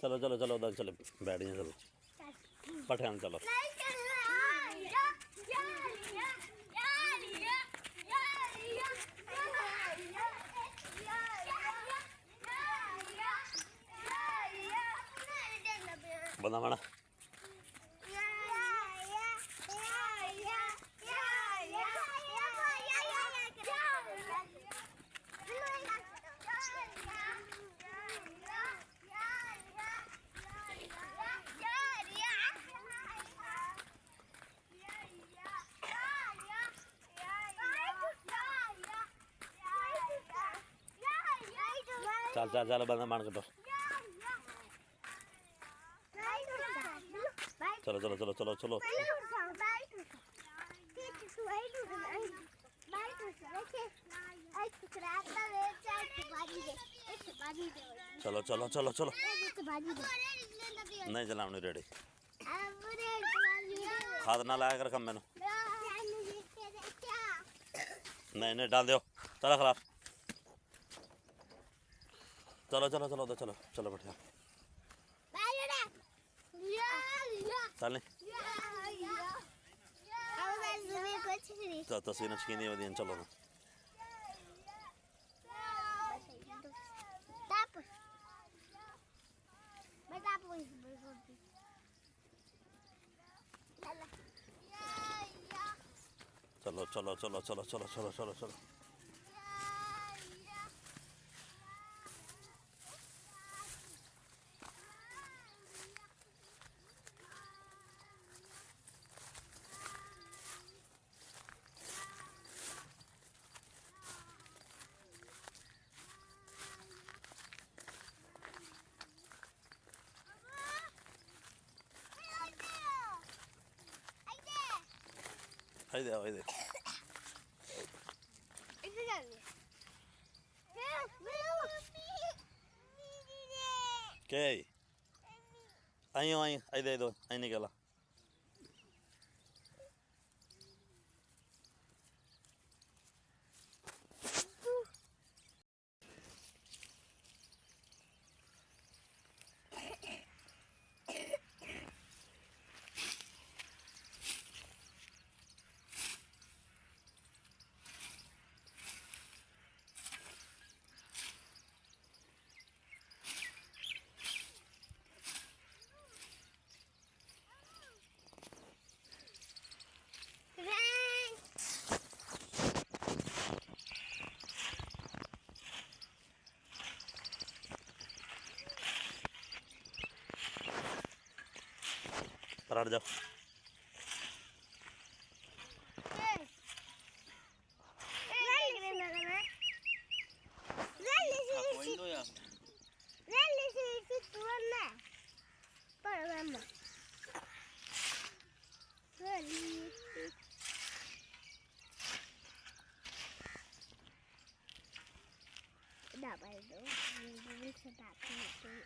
चलो चलो चलो उधर चले बैठ जाए चलो पठान चलो बंदा माना चल चल चल बंदा मान के तो चलो चलो चलो चलो चलो चलो चलो चलो चलो नहीं चलाने रेडी खाद ना लाया कर कम मैंने नहीं नहीं डाल दो चलो खराब चलो चलो चलो उधर चलो चलो बैठिया चल तस्वीर छीनी होती हैं चलो ना चलो चलो चलो चलो चलो चलो चलो चलो Haydi haydi. Okay. Ayo ayo, haydi haydi. Aynı gel. हट जाओ Dapat itu, bisa dapat itu.